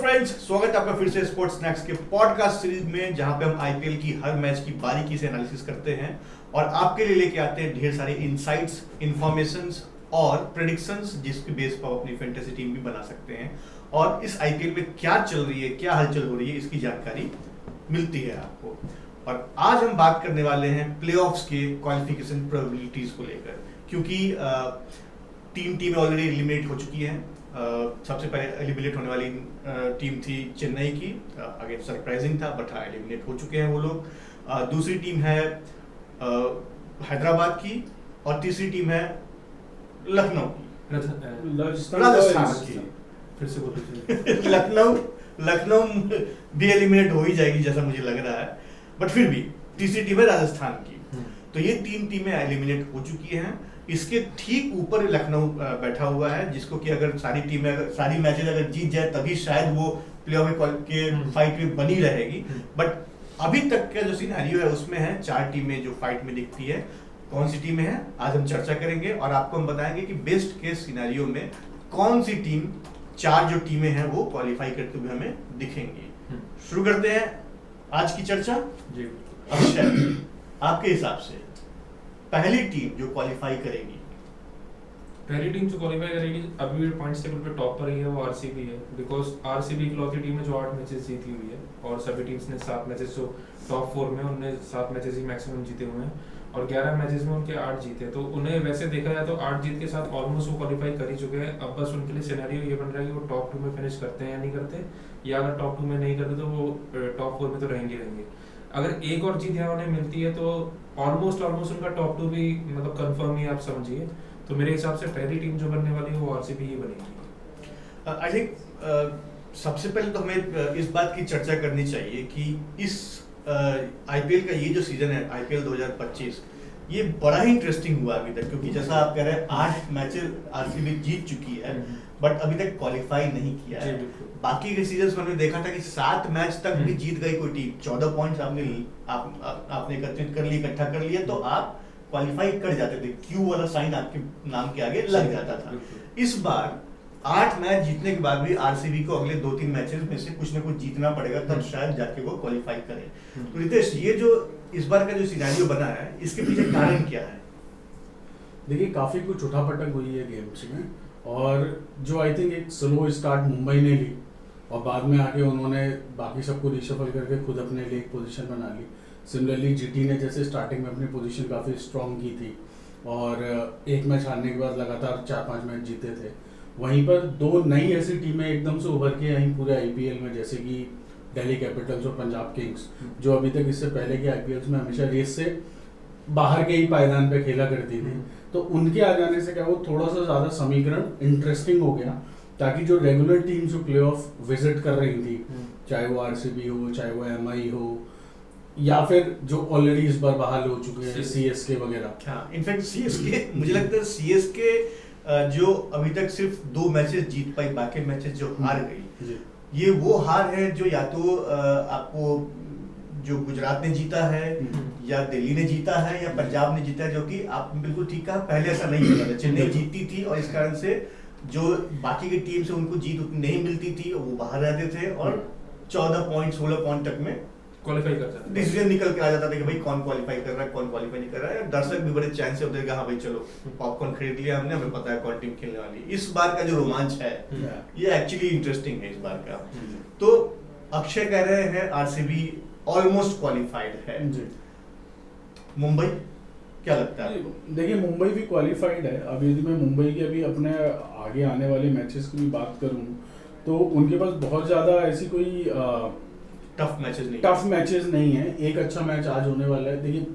Friends, स्वागत है आपका फिर से स्पोर्ट्स स्नैक्स के पॉडकास्ट सीरीज में, जहां पे हम आईपीएल की हर मैच की बारीकी से एनालिसिस करते हैं और आपके लिए लेके आते हैं ढेर सारे इनसाइट्स, इंफॉर्मेशंस और प्रेडिक्शंस, जिसके बेस पर आप अपनी फैंटेसी टीम भी बना सकते हैं और इस आईपीएल में क्या चल रही है, क्या हलचल हो रही है, इसकी जानकारी मिलती है आपको। और आज हम बात करने वाले हैं प्लेऑफ्स के क्वालिफिकेशन प्रोबेबिलिटीज को लेकर, क्योंकि तीन टीमें ऑलरेडी एलिमिनेट हो चुकी हैं। सबसे पहले एलिमिनेट होने वाली टीम थी चेन्नई की, आगे सरप्राइजिंग था बट हाँ एलिमिनेट हो चुके हैं वो लोग। दूसरी टीम है हैदराबाद की और तीसरी टीम है लखनऊ की, राजस्थान की। फिर से बोलो लखनऊ भी एलिमिनेट हो ही जाएगी जैसा मुझे लग रहा है, बट फिर भी तीसरी टीम है राजस्थान की। तो ये तीन टीमें एलिमिनेट हो चुकी हैं। इसके ठीक ऊपर लखनऊ बैठा हुआ है, जिसको कि अगर सारी टीमें सारी मैचेस अगर जीत जाए तभी शायद वो प्लेऑफ के फाइट में बनी रहेगी। बट अभी तक का जो सिनेरियो है उसमें है चार टीमें जो फाइट में दिखती है। कौन सी टीमें हैं आज हम चर्चा करेंगे और आपको हम बताएंगे कि बेस्ट केस सिनेरियो में कौन सी टीम, चार जो टीमें हैं वो क्वालिफाई करते हुए हमें दिखेंगी। शुरू करते हैं आज की चर्चा जी। अक्षय, आपके हिसाब से पहली टीम जो क्वालिफाई करेगी, अभी भी पॉइंट्स टेबल पे टॉप पर ही है, वो आरसीबी है। बिकॉज आरसीबी इकलौती टीम है जो 8 मैचेस जीती हुई है और सभी टीम्स ने 7 मैचेस जो टॉप 4 में उनने 7 मैचेस ही मैक्सिमम जीते हुए हैं और 11 मैचेस में उनके 8 जीते। तो उन्हें वैसे देखा जाए तो 8 जीत के साथ ऑलमोस्ट वो क्वालिफाई कर ही चुके हैं। अब बस उनके लिए सिनेरियो ये बन रहा है कि वो टॉप 2 में फिनिश करते हैं या नहीं करते, या अगर टॉप 2 में नहीं करते तो वो टॉप 4 में तो रहेंगे। अगर एक और जीत यहाँ उन्हें मिलती है तो ऑलमोस्ट उनका टॉप 2 भी मतलब कंफर्म ही आप समझिए। तो मेरे हिसाब से पहली टीम जो बनने वाली है वो आरसीबी ही बनेगी। आई थिंक सबसे पहले तो हमें इस बात की चर्चा करनी चाहिए कि इस आईपीएल का ये जो सीजन है आईपीएल 2025, ये बड़ा ही इंटरेस्टिंग हुआ अभी तक, क्योंकि जैसा आप कह रहे हैं 8 मैचेस आरसीबी जीत चुकी है बट अभी तक क्वालिफाई नहीं किया है। बाकी के सीजन्स में हमने देखा था कि 7 मैच तक भी जीत गई कोई टीम, 14 पॉइंट्स आपने एकत्रित कर लिए, इकट्ठा कर लिए तो आप क्वालिफाई कर जाते थे, क्यू वाला साइन आपके नाम के आगे लग जाता था। इस बार 8 मैच जीतने के बाद भी आरसीबी को अगले 2-3 मैचेस में से कुछ ना कुछ जीतना पड़ेगा, तब शायद जाके वो क्वालिफाई करे। तो रितेश, ये जो इस बार का जो सिनेरियो बना है इसके पीछे कारण क्या है? देखिए, काफी कुछ उठापटक हुई है गेम्स में और जो आई थिंक एक स्लो स्टार्ट मुंबई ने ली और बाद में आके उन्होंने बाकी सबको रिशफल करके खुद अपने लिए एक पोजीशन बना ली। सिमिलरली जीटी ने जैसे स्टार्टिंग में अपनी पोजीशन काफ़ी स्ट्रॉन्ग की थी और एक मैच हारने के बाद लगातार 4-5 मैच जीते थे। वहीं पर 2 नई ऐसी टीमें एकदम से उभर के आई पूरे आईपीएल में, जैसे कि दिल्ली कैपिटल्स और पंजाब किंग्स, जो अभी तक इससे पहले के आईपीएल्स में हमेशा रेस से बाहर के ही पायदान पे खेला करती थी। तो उनके आ जाने से क्या वो थोड़ा सा ज़्यादा समीकरण इंटरेस्टिंग हो गया, ताकि जो रेगुलर टीम जो प्लेऑफ विजिट कर रही थी, चाहे वो आरसीबी हो, चाहे वो एमआई हो, या फिर जो ऑलरेडी इस बार बहाल हो चुके हैं सीएसके वगैरह। हाँ, इनफैक्ट सीएसके, मुझे लगता है सीएसके जो अभी तक सिर्फ 2 मैचेस जीत पाई, बाकी मैचेस जो हार गई, ये वो हार है जो या तो आपको जो गुजरात ने जीता है या दिल्ली ने जीता है या पंजाब ने जीता है, जो कि आप बिल्कुल ठीक कहा, पहले ऐसा नहीं होता था। चेन्नई जीतती थी और इस कारण से जो बाकी की टीम से उनको जीत उतनी नहीं मिलती थी, वो बाहर रहते थे और 14 पॉइंट 16 पॉइंट तक में क्वालिफाई करता था, डिसीजन निकल के आ जाता था कि भाई कौन क्वालिफाई कर रहा है, कौन क्वालिफाई नहीं कर रहा है। दर्शक भी बड़े चैन से होते हैं, हाँ भाई चलो पॉपकॉर्न खरीद लिया हमने, हमें पता है कौन टीम खेलने वाली है। इस बार का जो रोमांच है ये एक्चुअली इंटरेस्टिंग है इस बार का। तो अक्षय कह रहे हैं आरसीबी ऑलमोस्ट क्वालिफाइड है। मुंबई क्या लगता है? देखिए, मुंबई भी क्वालिफाइड है। अब यदि मैं मुंबई के अभी अपने आगे आने वाले मैचेस की भी बात करूं तो उनके पास बहुत ज़्यादा ऐसी कोई टफ मैचेस नहीं है। एक अच्छा मैच आज होने वाला है। देखिए,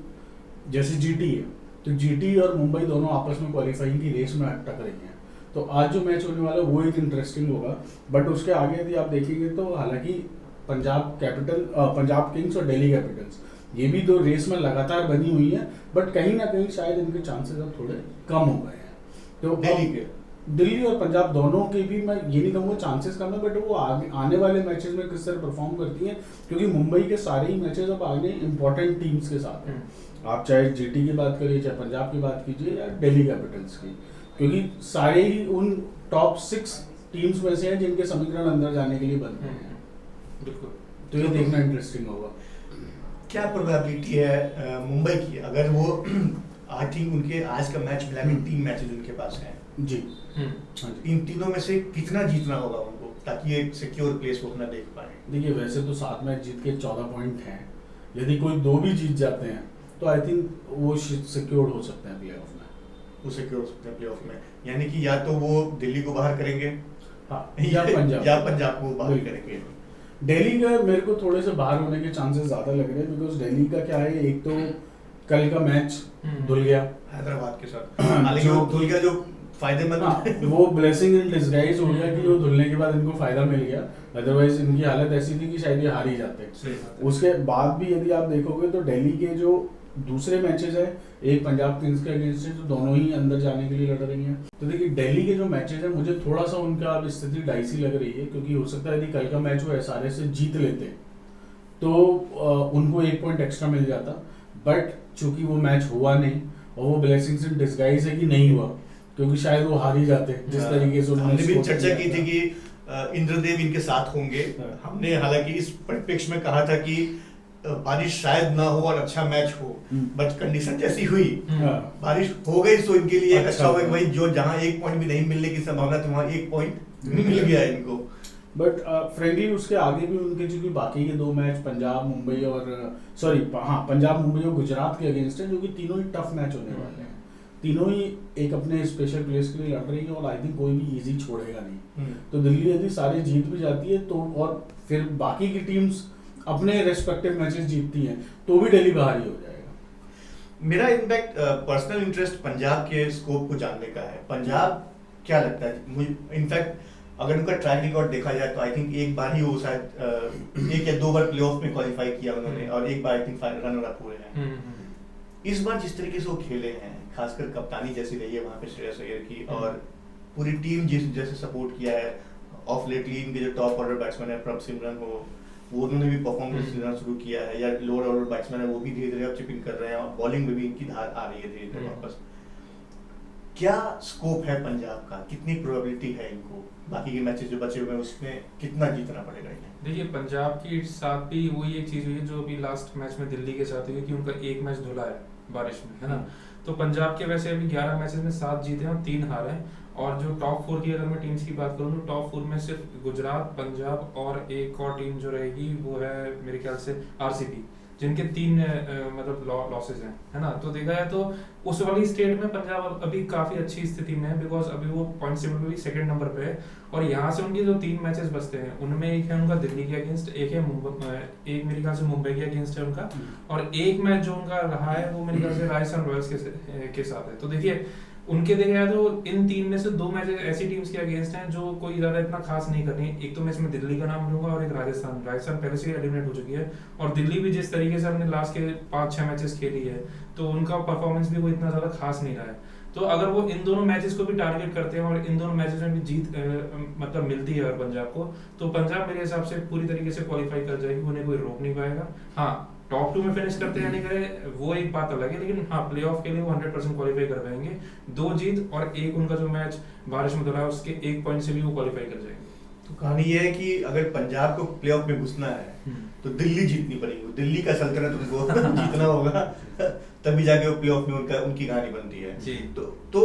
जैसे जीटी है तो जीटी और मुंबई दोनों आपस में क्वालिफाइंग की रेस में टकरेंगे, तो आज जो मैच होने वाला है वो एक इंटरेस्टिंग होगा। बट उसके आगे यदि आप देखेंगे तो हालांकि पंजाब किंग्स और दिल्ली कैपिटल्स, ये भी 2 रेस में लगातार बनी हुई है, बट कहीं ना कहीं शायद इनके चांसेस अब थोड़े कम हो गए हैं। तो दिल्ली और पंजाब दोनों के भी मैं ये नहीं कहूँगा चांसेस कम है, बट वो आने वाले मैचेस में किस तरह परफॉर्म करती हैं, क्योंकि मुंबई के सारे ही मैचेस अब आगे इंपॉर्टेंट टीम्स के साथ हैं। आप चाहे जीटी की बात करिए, चाहे पंजाब की बात कीजिए या दिल्ली कैपिटल्स की, क्योंकि सारे ही उन टॉप 6 टीम्स में से हैं जिनके समीकरण अंदर जाने के लिए बन रहे हैं। बिल्कुल, तो ये देखना इंटरेस्टिंग होगा। क्या प्रोबेबिलिटी है मुंबई की, अगर वो आई थिंक उनके आज का मैच मिला के 3 मैचेस उनके पास हैं जी, हाँ जी, इन तीनों में से कितना जीतना होगा उनको ताकि एक सिक्योर प्लेस वो अपना देख पाए? देखिए वैसे तो 7 मैच जीत के 14 पॉइंट हैं, यदि कोई 2 भी जीत जाते हैं तो आई थिंक वो सिक्योर हो सकते हैं प्लेऑफ में। वो सिक्योर हो सकते हैं प्लेऑफ में, यानी कि या तो वो दिल्ली को बाहर करेंगे, हाँ, या पंजाब को बाहर करेंगे। दिल्ली का मेरे को थोड़े से बाहर होने के चांसेस ज्यादा लग रहे हैं, बिकॉज दिल्ली का क्या है, एक तो कल का मैच धुल गया हैदराबाद के साथ, हालांकि वो धुल गया जो फायदेमंद, हाँ, वो ब्लेसिंग इन डिसगाइज हो गया कि वो धुलने के बाद इनको फायदा मिल गया, अदरवाइज इनकी हालत ऐसी थी कि शायद ये हार ही जाते। उसके बाद भी यदि आप देखोगे तो दिल्ली के जो दूसरे मैचेस है, एक पंजाब किंग्स के अगेंस्ट है, जो दोनों ही अंदर जाने के लिए लड़ रही हैं। तो देखिए दिल्ली के जो मैचेस है मुझे थोड़ा सा उनका अब स्थिति डाइसी लग रही है, क्योंकि हो सकता है यदि कल का मैच वो एसआरएच से जीत लेते तो उनको 1 पॉइंट एक्स्ट्रा मिल जाता, बट चूंकि वो मैच हुआ नहीं और वो ब्लेसिंग्स इन डिसगाइज है कि नहीं हुआ, क्योंकि शायद वो हार ही जाते जिस तरीके से हमने भी चर्चा की थी कि इंद्रदेव इनके साथ होंगे। हमने हालांकि इस परिप्रेक्ष्य में कहा था कि बारिश शायद ना हो और अच्छा मैच हो, बट कंडीशन जैसी हुई बारिश हो गई तो इनके लिए अच्छा होगा। भाई जो जहां 1 पॉइंट भी नहीं मिलने की संभावना थी वहां 1 पॉइंट मिल गया इनको। बट फ्रेंकली उसके आगे भी उनके जो बाकी के 2 मैच पंजाब मुंबई और पंजाब मुंबई और गुजरात के अगेंस्ट है, जो कि तीनों ही टफ मैच होने वाले हैं। तीनों ही एक अपने स्पेशल प्लेस के लिए लड़ रही है और आई थिंक कोई भी इजी छोड़ेगा नहीं। तो दिल्ली यदि सारी जीत भी जाती है तो, और फिर बाकी की टीम्स अपने रेस्पेक्टिव मैचेस जीतती हैं तो भी दिल्ली बाहर ही हो जाएगा। मेरा इनफैक्ट पर्सनल इंटरेस्ट पंजाब के स्कोप को जानने का है। पंजाब क्या लगता है मुझे, इनफैक्ट अगर उनका ट्रैक रिकॉर्ड देखा जाए तो आई थिंक एक बार ही वो शायद 1 या 2 बार प्लेऑफ में क्वालिफाई किया उन्होंने, और एक बार आई थिंक रनर अप हुए हैं। इस बार जिस तरीके से वो खेले हैं, खासकर कप्तानी जैसी रही है वहां पे श्रेयस अय्यर की, और पूरी टीम जैसे सपोर्ट किया है, ऑफ लेटली इनके जो टॉप ऑर्डर बैट्समैन है प्रभ सिमरन हो, वो उन्होंने भी परफॉर्मेंस देना शुरू किया है, या लोअर ऑर्डर बैट्समैन है वो भी धीरे धीरे अब चिपिंग कर रहे हैं, और बॉलिंग में भी इनकी धार आ रही है धीरे धीरे वापस। क्या स्कोप है पंजाब का, कितनी प्रोबेबिलिटी है इनको बाकी के मैचेस जो बचे हुए हैं उसमें कितना जीतना पड़ेगा इन्हें? देखिए पंजाब की साथ भी वही एक चीज हुई है जो अभी लास्ट मैच में दिल्ली के साथ हुई कि उनका 1 मैच धुला है बारिश में, है ना। तो पंजाब के वैसे अभी 11 मैचेस में 7 जीते हैं और 3 हारे हैं। और जो टॉप 4 की अगर मैं टीम्स की बात करूँ तो टॉप 4 में सिर्फ गुजरात, पंजाब और एक और टीम जो रहेगी वो है मेरे ख्याल से आरसीबी, जिनके 3 मतलब लॉसेज हैं, है ना। तो देखा जाए तो उस वाली स्टेट में पंजाब अभी काफी अच्छी स्थिति में है, बिकॉज अभी वो पॉइंट टेबल पे भी 2nd नंबर पे है। और यहाँ से उनके जो 3 मैचेस बचते हैं उनमें एक है उनका दिल्ली के अगेंस्ट, एक है एक मेरे ख्याल से मुंबई के अगेंस्ट है उनका, और एक मैच जो उनका रहा है वो मेरे ख्याल से राजस्थान रॉयल्स के साथ है। तो देखिए उनके देखा जाए तो इन 3 में से 2 मैच ऐसी टीम्स के अगेंस्ट हैं जो कोई ज्यादा इतना खास नहीं कर रही है। एक तो मैं इसमें दिल्ली का नाम लूंगा और एक राजस्थान पहले से एलिमिनेट हो चुकी है, और दिल्ली भी जिस तरीके से अपने लास्ट के 5-6 मैचेस खेली है तो उनका परफॉर्मेंस भी वो इतना ज्यादा खास नहीं रहा है। तो अगर वो इन दोनों मैचेस को भी टारगेट करते हैं और इन दोनों मैचेस में भी जीत मतलब मिलती है और पंजाब को, तो पंजाब मेरे हिसाब से पूरी तरीके से क्वालिफाई कर जाएगी, उन्हें कोई रोक नहीं पाएगा। हाँ, टॉप 2 में फिनिश करते हैं नहीं करे वो एक बात अलग है, लेकिन हाँ प्लेऑफ के लिए वो 100% क्वालिफाई कर पाएंगे। 2 जीत और एक उनका जो मैच बारिश में धुला उसके 1 पॉइंट से भी वो क्वालिफाई कर जाएंगे। तो कहानी ये है कि अगर पंजाब को प्लेऑफ में घुसना है तो दिल्ली जीतनी पड़ेगी, दिल्ली का सल्तनत उनको जीतना होगा, तभी जाके वो प्लेऑफ में उनकी कहानी बनती है जी। तो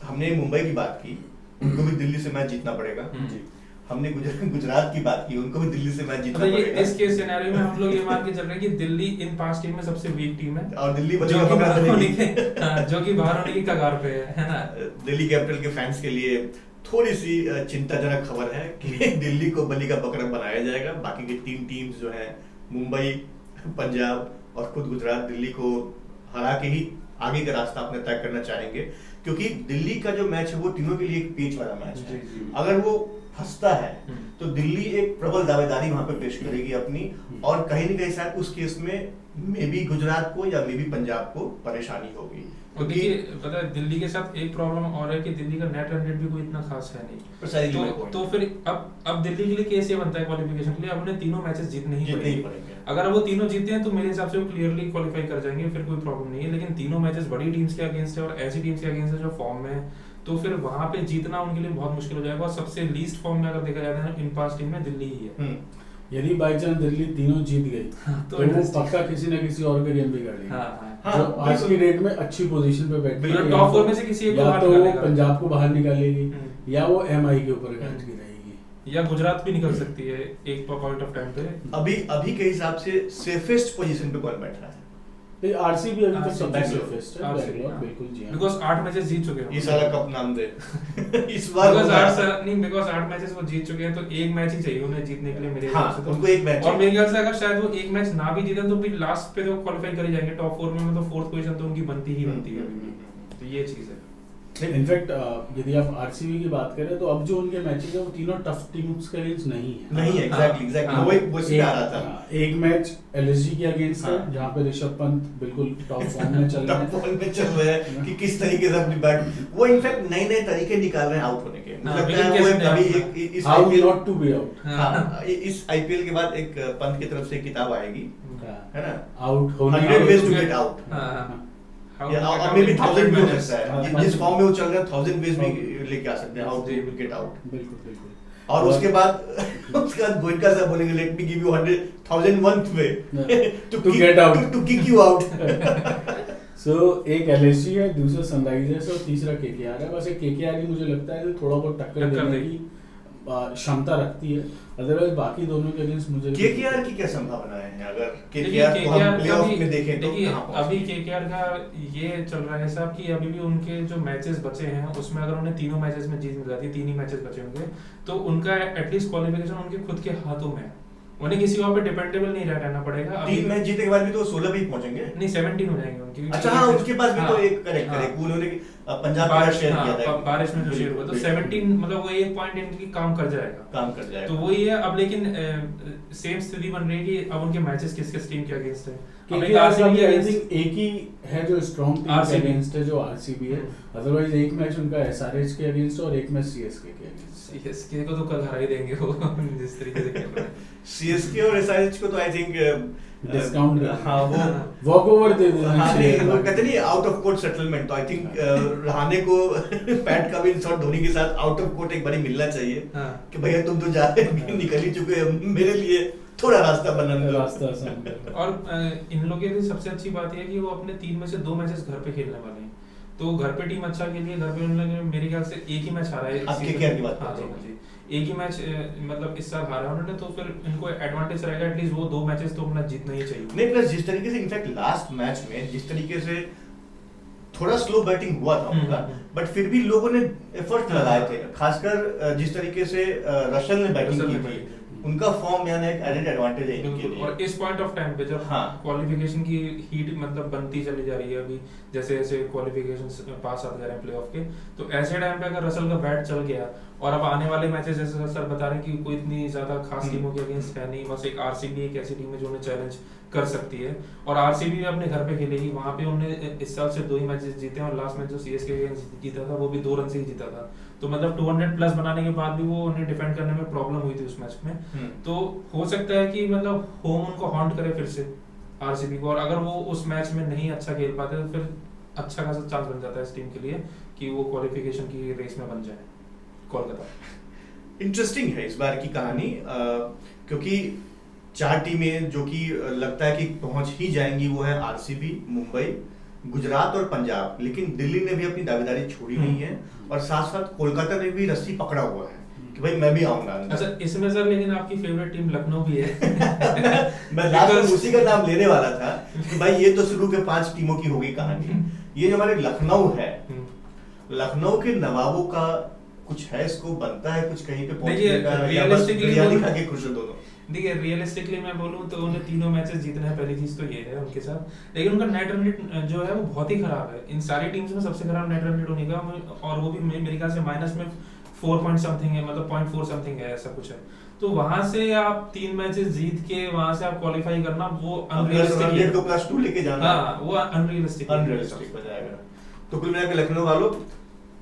हमने मुंबई की बात की, उनको भी दिल्ली से मैच जीतना पड़ेगा। हमने गुजरात की बात की, उनको भी दिल्ली से मैच जीतना पड़ेगा। इस केस सिनेरियो में हम लोग ये मान के चल रहे हैं कि दिल्ली इन 5 टीम में सबसे वीक टीम है और दिल्ली जो कि बाहर होने की कगार पे है ना। दिल्ली कैपिटल के फैंस के लिए थोड़ी सी चिंताजनक खबर है कि दिल्ली को बलि का बकरा बनाया जाएगा। बाकी की 3 टीम्स जो हैं मुंबई, पंजाब और खुद गुजरात दिल्ली को हरा के ही आगे का रास्ता अपने तय करना चाहेंगे, क्योंकि दिल्ली का जो मैच है वो तीनों के लिए एक पेच वाला मैच है। अगर वो फंसता है तो दिल्ली एक प्रबल दावेदारी वहां पे पेश करेगी अपनी, और कहीं न कहीं शायद उस केस में मे बी गुजरात को या मे बी पंजाब को परेशानी होगी। और देखिए पता है दिल्ली के साथ एक प्रॉब्लम और है कि दिल्ली का नेट रन रेट भी कोई इतना खास है नहीं। तो फिर अब दिल्ली के लिए केस ये बनता है क्वालिफिकेशन के लिए, अब उन्हें तीनों मैचेस जीतने ही पड़ेंगे। अगर वो तीनों जीतते हैं तो मेरे हिसाब से वो क्लियरली क्वालिफाई कर जाएंगे, फिर कोई प्रॉब्लम नहीं है। लेकिन तीनों मैचेस बड़ी टीम्स के अगेंस्ट है और ऐसी टीम्स के अगेंस्ट है जो फॉर्म में, तो फिर वहां पे जीतना उनके लिए बहुत मुश्किल हो जाएगा। और सबसे लीस्ट फॉर्म में अगर देखा जाता है इन पास टीम में दिल्ली ही है। यदि बाई चांस दिल्ली तीनों जीत गई तो वो पक्का किसी न किसी और का गेम बिगाड़ देगी। जो आज की डेट में अच्छी पोजीशन पे बैठी है, टॉप 4 में से किसी एक को या बाहर तो वो निकालेगा। पंजाब को बाहर निकालेगी या वो एमआई के ऊपर कैच गिराएगी, या गुजरात भी निकल सकती है एक पॉइंट ऑफ टाइम पे। अभी के हिसाब से सेफेस्ट पोजीशन पे कौन बैठ रहा है? आरसीबी अभी तक सबसे बैंगलोर। सेफेस्ट है, बैंगलोर बिल्कुल जी हां, बिकॉज़ 8 मैचेस जीत चुके हैं। ये साला कप नाम दे इस बार बिकॉज़ 8 मैचेस वो जीत चुके हैं, तो एक मैच ही चाहिए उन्हें जीतने के लिए मेरे हिसाब से। तो उनको एक मैच, और मेरे ख्याल से अगर शायद वो एक मैच ना भी जीते तो भी लास्ट पे तो क्वालीफाई कर ही जाएंगे टॉप 4 में, मतलब 4th पोजीशन तो उनकी बनती ही बनती है अभी भी। तो ये चीज है। इनफैक्ट यदि आप आरसीबी की बात करें तो अब जो उनके मैचेस है वो तीनों टफ टीम्स के अगेंस्ट नहीं है। एग्जैक्टली वो से आ रहा था। एक मैच एलएसजी के अगेंस्ट है जहां पे ऋषभ पंत बिल्कुल टॉप फॉर्म में चल रहे हैं कि किस तरीके से अपनी बैट, वो इनफैक्ट नए तरीके निकाल रहे हैं आउट होने के। इस IPL not to be out. हां, इस आईपीएल के बाद एक पंत की तरफ से किताब आएगी, है ना, आउट होने 100 ways to get out। हां, और मे बी 1000 भी हो सकता है, जिस फॉर्म में वो चल रहा है 1000 वेज भी लेके आ सकते हैं हाउ टू गेट आउट। बिल्कुल बिल्कुल। और उसके बाद गोयनका साहब बोलेंगे let me give you 100,001th way to get out, to kick you out. So एक एलएसजी है, दूसरा सनराइजर्स और तीसरा केकेआर है। बस एक केकेआर ही मुझे लगता है थोड़ा बहुत टक्कर देने की क्षमता रखती है, अदरवाइज बाकी दोनों के अगेंस्ट मुझे केकेआर की क्या संभावनाएं हैं? अगर केकेआर को हम प्लेऑफ में देखें तो अभी केकेआर का ये चल रहा है साहब कि अभी भी उनके जो मैचेस बचे हैं उसमें अगर उन्हें तीनों मैचेस में जीत मिल जाती है, 3 ही मैचेस बचे होंगे, तो उनका एटलीस्ट क्वालिफिकेशन उनके खुद के हाथों में है। उन्हें किसी और पे डिपेंडेबल नहीं रहना पड़ेगा। 3 मैच जीतने के बाद भी तो 16 भी पहुंचेंगे। नहीं 17 हो जाएंगे उनकी। अच्छा हाँ, उसके पास भी तो एक करेक्ट उन्होंने पंजाब का शेयर किया था, बारिश में जो शेयर हुआ, तो 17 मतलब वो एक पॉइंट इनकी काम कर जाएगा। तो वही है। अब लेकिन सेम स्थिति बन रही है कि अब उनके मैचेस किस टीम के अगेंस्ट है। एक ही है जो स्ट्रॉन्ग टीम के अगेंस्ट है, जो आरसीबी है। अदरवाइज एक मैच उनका एसआरएच के अगेंस्ट और एक मैच सीएसके के अगेंस्ट। सीएसके को तो कल हरा ही देंगे वो जिस तरीके से खेल रहे हैं। सीएसके और एसआरएच को तो आई थिंक डिस्काउंट, हाँ वो वॉकओवर दे देना चाहिए। वो कहते नहीं आउट ऑफ कोर्ट सेटलमेंट, तो आई थिंक रहाणे को पैट का भी शॉट धोनी के साथ आउट ऑफ कोर्ट एक बारी मिलना चाहिए कि भैया तुम तो जा निकल ही चुके हो, मेरे लिए थोड़ा रास्ता बनाना, रास्ता आसान। और इन लोगों की सबसे अच्छी बात है कि वो अपने 3 में से 2 मैचेस घर पे खेलने वाले हैं, तो घर पे टीम अच्छा खेली है। घर पे उन्होंने मेरे ख्याल से एक ही मैच हारा है। आपके क्या की बात हाँ जी, एक ही मैच मतलब इस साल हारा उन्होंने, तो फिर इनको एडवांटेज रहेगा, एटलीस्ट वो 2 मैचेस तो अपना जीतना ही चाहिए। नहीं, प्लस जिस तरीके से इनफैक्ट लास्ट मैच में जिस तरीके से थोड़ा स्लो बैटिंग हुआ था उनका, बट फिर भी लोगों ने एफर्ट लगाए थे, खासकर जिस तरीके से रसल ने बैटिंग की थी, उनका फॉर्म यानी एक एडेड एडवांटेज है इनके लिए। और इस पॉइंट ऑफ टाइम पे जब क्वालिफिकेशन की हीट मतलब बनती चली जा रही है, अभी जैसे जैसे क्वालिफिकेशन पास आते जा रहे हैं प्लेऑफ के, तो ऐसे टाइम पे अगर रसल का बैट चल गया और अब आने वाले मैचेस जैसे सर बता रहे हैं कि कोई इतनी ज्यादा खास टीमों के अगेंस्ट है नहीं, बस एक आरसीबी एक ऐसी टीम है जो उन्हें चैलेंज कर सकती है। और आरसीबी भी अपने घर पे खेलेगी, वहां पे उन्होंने इस साल से 2 ही मैचेस जीते हैं और लास्ट मैच जो सीएसके के अगेंस्ट जीता था वो भी 2 रन से ही जीता था। तो मतलब 200 प्लस बनाने के बाद भी वो उन्हें डिफेंड करने में प्रॉब्लम हुई थी उस मैच में। तो हो सकता है कि मतलब होम उनको हॉन्ट करे फिर से आरसीबी को, और अगर वो उस मैच में नहीं अच्छा खेल पाते तो फिर अच्छा खासा चांस बन जाता है इस टीम के लिए कि वो क्वालिफिकेशन की रेस में बन जाए कोलकाता। इंटरेस्टिंग है इस बार की कहानी, क्योंकि 4 टीमें जो कि लगता है कि पहुंच ही जाएंगी वो है आरसीबी, मुंबई, गुजरात और पंजाब, लेकिन दिल्ली ने भी अपनी दावेदारी छोड़ी नहीं है और साथ साथ कोलकाता ने भी रस्सी पकड़ा हुआ है कि भाई मैं भी आऊंगा। अच्छा, इसमें सर लेकिन आपकी फेवरेट टीम लखनऊ भी है। मैं लास्ट में उसी का नाम लेने वाला था कि भाई ये तो शुरू के 5 टीमों की होगी कहानी, ये जो हमारे लखनऊ है, लखनऊ के नवाबों का कुछ है, इसको बनता है कुछ कहीं पे पहुंचने का, या बस बिरयानी खा के खुश हो दोनों। देखिए रियलिस्टिकली मैं बोलूं तो उन्हें 3 मैचेस जीतने हैं, पहली चीज तो ये है उनके साथ, लेकिन उनका नेट रन रेट जो है वो बहुत ही खराब है। इन सारी टीम्स में सबसे खराब नेट रन रेट होने का, और वो भी मेरे ख्याल से माइनस में 4 पॉइंट समथिंग है, मतलब 0.4 समथिंग है, ऐसा कुछ है। तो वहां से आप 3 मैचेस जीत के वहां से आप क्वालिफाई करना वो अनरियलिस्टिक है, तो +2 लेके जाना, हां वो अनरियलिस्टिक हो जाएगा। तो कुल मिला के लखनऊ वालों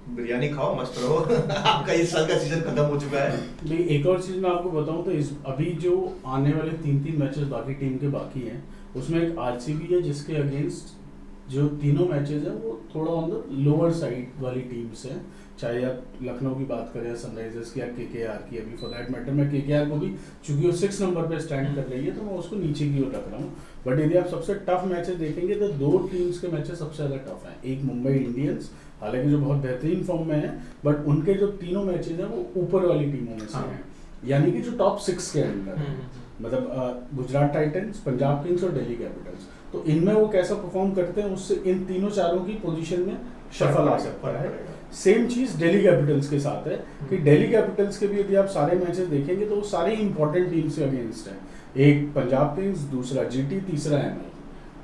बिरयानी खाओ, मस्त रहो। आपका इस साल का सीजन खत्म हो चुका है। नहीं, एक और चीज मैं आपको बताऊं तो इस अभी जो आने वाले 3 मैचेस बाकी टीम के बाकी हैं, उसमें एक आरसीबी है जिसके अगेंस्ट जो तीनों मैचेस हैं वो थोड़ा ऑन द लोअर साइड वाली टीम्स हैं, चाहे आप लखनऊ की बात करें, सनराइजर्स की या केकेआर की, अभी फॉर दैट मैटर मैं केकेआर को भी, चूंकि वो 6 नंबर पे स्टैंड कर रही है तो मैं उसको नीचे की ओर रख रहा हूँ। बट यदि आप सबसे टफ मैचेस देखेंगे तो 2 टीम्स के मैचेस सबसे ज़्यादा टफ हैं। एक मुंबई इंडियंस, हालांकि जो बहुत बेहतरीन फॉर्म में है, बट उनके जो तीनों मैचेस हैं वो ऊपर वाली टीमों में से हैं, यानी कि जो टॉप 6 के अंदर है, मतलब गुजरात टाइटंस, पंजाब किंग्स और दिल्ली कैपिटल्स। तो इनमें वो कैसा परफॉर्म करते हैं उससे इन तीनों चारों की पोजीशन में शफल आ सकता है। सेम चीज दिल्ली कैपिटल्स के साथ है कि दिल्ली कैपिटल्स के भी यदि आप सारे मैचेस देखेंगे तो वो सारे इंपॉर्टेंट टीम्स के अगेंस्ट हैं। एक पंजाब किंग्स, दूसरा जीटी, तीसरा एमआई।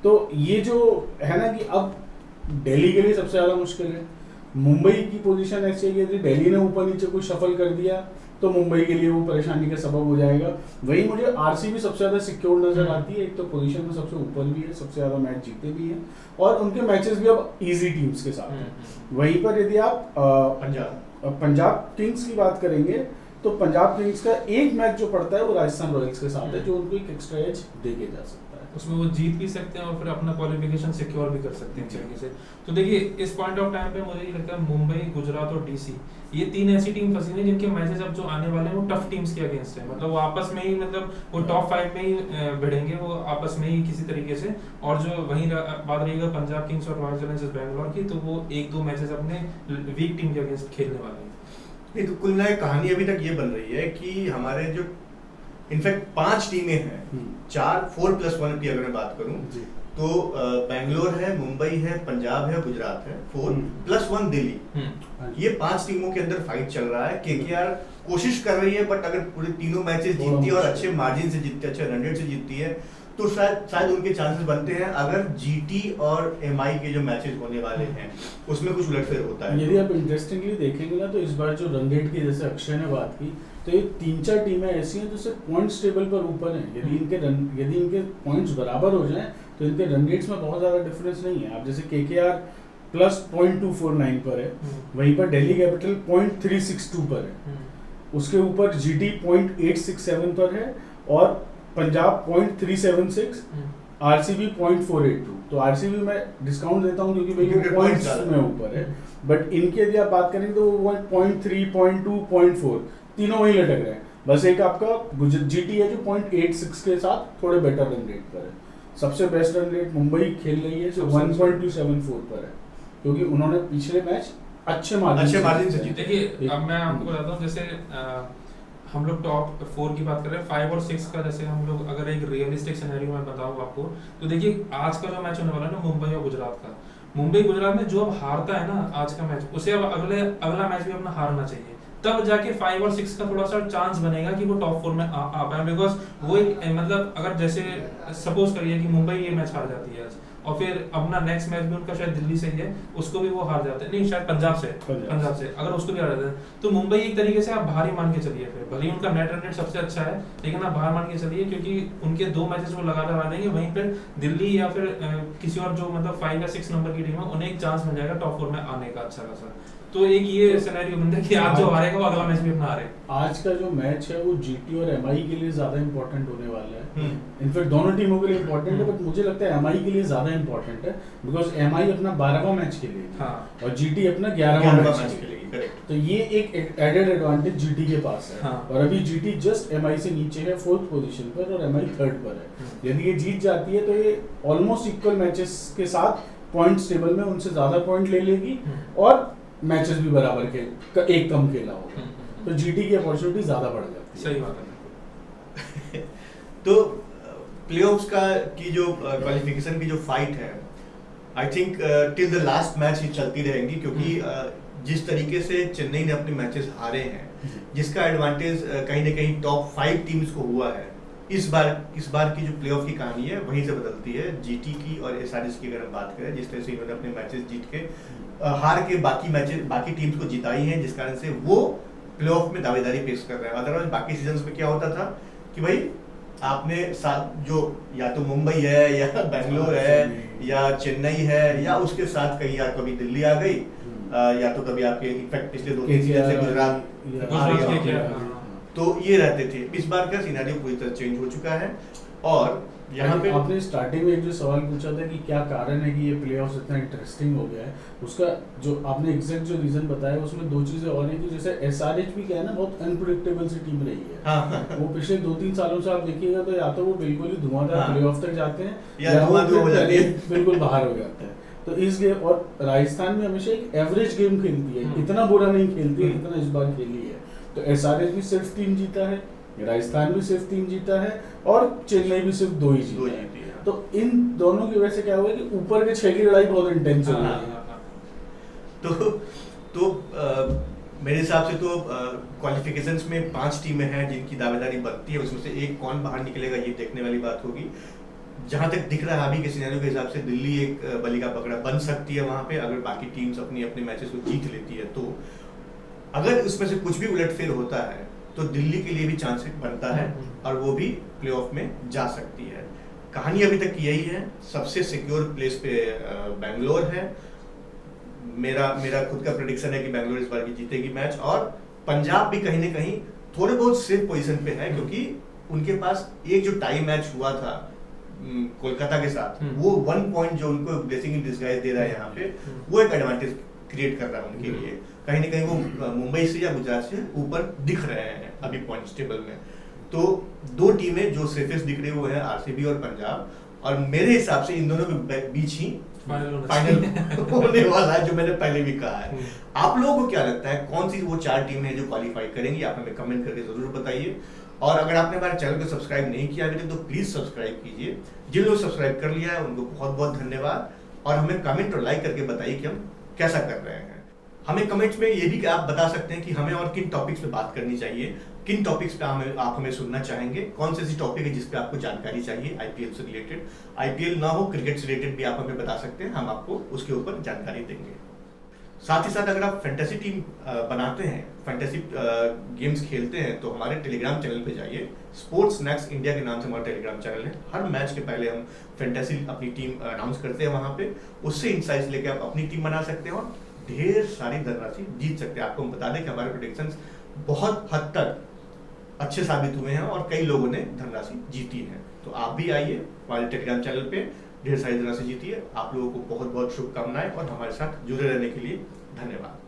तो ये जो है ना कि अब दिल्ली के लिए सबसे ज्यादा मुश्किल है। मुंबई की पोजीशन ऐसी है कि यदि दिल्ली ने ऊपर नीचे कुछ शफल कर दिया तो मुंबई के लिए वो परेशानी का सबब हो जाएगा। वहीं मुझे आरसीबी सबसे ज्यादा सिक्योर नजर आती है। एक तो पोजीशन में सबसे ऊपर भी है, सबसे ज्यादा मैच जीते भी हैं और उनके मैचेस भी अब इजी टीम्स के साथ हैं। वहीं पर यदि आप पंजाब किंग्स की बात करेंगे तो पंजाब किंग्स का एक मैच जो पड़ता है वो राजस्थान रॉयल्स के साथ है, जो उनको एक एक्स्ट्रा एज देके जा सकता है। उसमें वो जीत भी सकते हैं और फिर अपना क्वालिफिकेशन सिक्योर भी कर सकते हैं तरीके से। तो देखिए इस पॉइंट ऑफ टाइम पे मुझे ये लगता है मुंबई, गुजरात और डीसी, ये 3 ऐसी टीम फंसी हैं जिनके मैचेस अब जो आने वाले हैं वो टफ टीम्स के अगेंस्ट है। मतलब वो आपस में ही, मतलब वो टॉप 5 में ही भिड़ेंगे वो आपस में ही किसी तरीके से। और जो वहीं बात रहेगा पंजाब किंग्स और रॉयल चैलेंजर्स बैंगलोर की, तो वो 1-2 मैचेस अपने वीक टीम के अगेंस्ट खेलने वाले हैं। नहीं तो कुल मिलाकर कहानी अभी तक ये बन रही है कि हमारे जो इनफैक्ट 5 टीमें हैं, 4+1 की अगर मैं बात करूं तो बैंगलोर है, मुंबई है, पंजाब है, गुजरात है, 4+1 दिल्ली। ये 5 टीमों के अंदर फाइट चल रहा है। केकेआर कोशिश कर रही है, बट अगर पूरे तीनों मैचेस जीतती है और अच्छे मार्जिन से जीतती है, अच्छे रन रेट से जीतती है, तो शायद उनके चांसेस बनते हैं। अगर जीटी और एमआई के जो मैचेस होने वाले हैं उसमें कुछ उलटफेर होता है। यदि आप इंटरेस्टिंगली देखेंगे ना तो इस बार जो रन रेट की, जैसे अक्षय ने बात की, तो ये 3-4 टीमें ऐसी हैं जो सिर्फ पॉइंट्स टेबल पर ऊपर हैं। यदि इनके पॉइंट्स बराबर हो जाएं तो इनके रन रेट्स में बहुत ज़्यादा डिफरेंस नहीं है। आप जैसे केकेआर +0.249 पर है, वहीं पर दिल्ली कैपिटल 0.362 पर है, उसके ऊपर जीटी 0.867 पर है और पंजाब 0.376, आरसीबी 0.482। तो आरसीबी में डिस्काउंट देता हूँ क्योंकि भाई पॉइंट्स में ऊपर है, बट इनके यदि आप बात करेंगे तो वो 0.3, 0.2, 0.4 तीनों वहीं लटक रहे हैं। बस एक आपका जीटी है जो 0.86 के साथ थोड़े बेटर रन रेट पर है। सबसे बेस्ट रन रेट मुंबई खेल रही है जो 1.274 पर है, क्योंकि उन्होंने पिछले मैच अच्छे मार्जिन से जीते। देखिए अब मैं आपको बताता हूँ, जैसे हम लोग टॉप 4 की बात कर रहे हैं, 5 और 6 का जैसे हम लोग अगर एक रियलिस्टिक सिनेरियो में बताऊँ आपको, तो देखिए आज का जो मैच होने वाला है ना मुंबई और गुजरात का, मुंबई गुजरात में जो अब हारता है ना आज का मैच, उसे अब अगला मैच भी अपना हारना चाहिए, तब जाके 5 और 6 का थोड़ा सा चांस बनेगा कि वो टॉप 4 में आ पाए। बिकॉज वो एक मतलब अगर जैसे सपोज करिए कि मुंबई ये मैच हार जाती है आज और फिर अपना नेक्स्ट मैच भी उनका शायद दिल्ली से ही है, उसको भी वो हार जाते हैं, नहीं शायद पंजाब से अगर उसको भी हार जाते हैं, तो मुंबई एक तरीके से आप बाहर ही मान के चलिए। फिर भले ही उनका नेट रन रेट सबसे अच्छा है, लेकिन आप बाहर मान के चलिए क्योंकि उनके 2 मैचेस वो लगातार आ जाएंगे। वहीं पर दिल्ली या फिर किसी और जो मतलब 5 या 6 नंबर की टीम है उन्हें एक चांस मिल जाएगा टॉप 4 में आने का अच्छा खासा। तो एक ये सिनेरियो बनता है कि आज जो हारेगा वो अगला मैच भी अपना हारे। आज का जो मैच है वो जीटी और एमआई के लिए ज्यादा इंपॉर्टेंट होने वाला है। इनफैक्ट दोनों टीमों के लिए इंपॉर्टेंट है, बट मुझे लगता है एमआई के लिए ज्यादा इंपॉर्टेंट है बिकॉज एमआई अपना 12वां मैच खेलेगी और जीटी अपना 11वां मैच खेलेगी। तो ये एक एडेड एडवांटेज जीटी के पास है। और अभी जीटी जस्ट एमआई से नीचे है 4th पोजीशन पर और एमआई 3rd पर है। यदि ये जीत जाती है तो ये ऑलमोस्ट इक्वल मैचेस के साथ पॉइंट्स टेबल में उनसे ज्यादा पॉइंट ले लेगी और मैचेस भी बराबर एक कम खेला होगा, तो जीटी की अपॉर्चुनिटी ज्यादा बढ़ जाती है। सही बात है। तो प्लेऑफ्स की जो क्वालिफिकेशन की जो फाइट है, I think till the last match ही चलती रहेंगी, क्योंकि जिस तरीके से चेन्नई ने अपने मैचेस हारे हैं, जिसका एडवांटेज कहीं ना कहीं टॉप 5 टीम्स को हुआ है, इस बार की जो प्लेऑफ की कहानी है वहीं से बदलती है। जीटी की और एसआरएच की अगर हम बात करें, जिस तरह से इन्होंने अपने मैचेस जीत के हार के बाकी टीम्स को जिताई हैं, जिस कारण से वो प्लेऑफ में दावेदारी पेश कर रहे हैं। अदरवाइज बाकी सीजन्स में क्या होता था कि भाई आपने साथ जो या तो मुंबई है या बेंगलोर है या चेन्नई है या उसके साथ कहीं या कभी दिल्ली आ गई या तो कभी आपके इनफैक्ट पिछले 2-3 सीजन से गुजरात, तो ये रहते थे। इस बार का सिनेरियो पूरी तरह चेंज हो चुका है। और यहाँ पे आपने स्टार्टिंग में एक जो सवाल पूछा था कि क्या कारण है कि ये प्लेऑफ्स इतना इंटरेस्टिंग हो गया है, उसका जो आपने एग्जैक्ट जो रीजन बताया उसमें दो चीजें और हैं कि जैसे एसआरएच भी क्या है ना, बहुत अनप्रेडिक्टेबल सी टीम रही है। हाँ। वो पिछले 2-3 सालों से आप देखिएगा तो या तो वो बिल्कुल ही धुआंधार हाँ। प्लेऑफ तक जाते हैं या धुआं-धुआं हो जाती है, बिल्कुल बाहर हो जाते हैं। तो इस गेम, और राजस्थान में हमेशा एक एवरेज गेम खेलती है, इतना बुरा नहीं खेलती है जितना इस बार खेली है। तो एसआरएच भी सिर्फ 3 जीता है, राजस्थान भी सिर्फ 3 जीता है, और चेन्नई भी सिर्फ 2 ही जीता है। तो इन दोनों की वजह से क्या हुआ कि ऊपर के 6 की लड़ाई बहुत इंटेंस हो गई है। तो मेरे हिसाब से तो क्वालिफिकेशंस में 5 टीमें हैं जिनकी दावेदारी बनती है, उसमें से एक कौन बाहर निकलेगा ये देखने वाली बात होगी। जहां तक दिख रहा है अभी के सिनेरियो के हिसाब से दिल्ली एक बलि का पकड़ा बन सकती है वहां पे, अगर बाकी टीम्स अपने अपने मैचेस को जीत लेती है तो। अगर उसमें से कुछ भी उलटफेर होता है तो दिल्ली के लिए भी चांस बनता है और वो भी प्लेऑफ में जा सकती है। कहानी अभी तक यही है, सबसे सिक्योर प्लेस पे बेंगलोर है। मेरा खुद का प्रेडिक्शन है कि बेंगलोर इस बार की जीतेगी मैच, और पंजाब भी कहीं ना कहीं थोड़े बहुत सेफ पोजीशन पे है, क्योंकि उनके पास एक जो टाई मैच हुआ था कोलकाता के साथ, वो 1 पॉइंट जो उनको ब्लेसिंग इन डिस्गाइज दे रहा है यहाँ पे, वो एक एडवांटेज क्रिएट कर रहा है उनके लिए। कहीं ना कहीं वो मुंबई से या गुजरात से ऊपर दिख रहे हैं अभी पॉइंट्स टेबल में। तो 2 टीमें जो सेफेस्ट दिख रही है वो है आरसीबी और पंजाब, और मेरे हिसाब से इन दोनों के बीच ही फाइनल होने वाला है, जो मैंने पहले भी कहा है। आप लोगों को क्या लगता है कौन सी वो 4 टीमें हैं जो क्वालिफाई करेंगी? आप हमें कमेंट करके जरूर बताइए। और अगर आपने हमारे चैनल को सब्सक्राइब नहीं किया अभी तक तो प्लीज सब्सक्राइब कीजिए। जिन लोगों ने सब्सक्राइब कर लिया है उनको बहुत बहुत धन्यवाद, और हमें कमेंट और लाइक करके बताइए कि हम कैसा कर रहे हैं। हमें कमेंट्स में ये भी आप बता सकते हैं कि हमें और किन टॉपिक्स पे बात करनी चाहिए, किन टॉपिक्स पे आप हमें सुनना चाहेंगे, कौन से ऐसी टॉपिक है जिस पे आपको जानकारी चाहिए आईपीएल से रिलेटेड। आईपीएल ना हो, क्रिकेट से रिलेटेड भी आप हमें बता सकते हैं, हम आपको उसके ऊपर जानकारी देंगे। साथ ही साथ अगर आप फैंटेसी टीम बनाते हैं, फैंटेसी गेम्स खेलते हैं, तो हमारे टेलीग्राम चैनल पे जाइए। स्पोर्ट्स नेक्स्ट इंडिया के नाम से हमारा टेलीग्राम चैनल है। हर मैच के पहले हम फैंटेसी अपनी टीम अनाउंस करते हैं वहां पे, उससे इंसाइट्स लेके आप अपनी टीम बना सकते हैं और ढेर सारी धनराशि जीत सकते हैं। आपको हम बता दें कि हमारे प्रेडिक्शंस बहुत हद तक अच्छे साबित हुए हैं और कई लोगों ने धनराशि जीती है। तो आप भी आइए हमारे टेलीग्राम चैनल पे, ढेर सारी धनराशि जीतिए। आप लोगों को बहुत बहुत शुभकामनाएं और हमारे साथ जुड़े रहने के लिए धन्यवाद।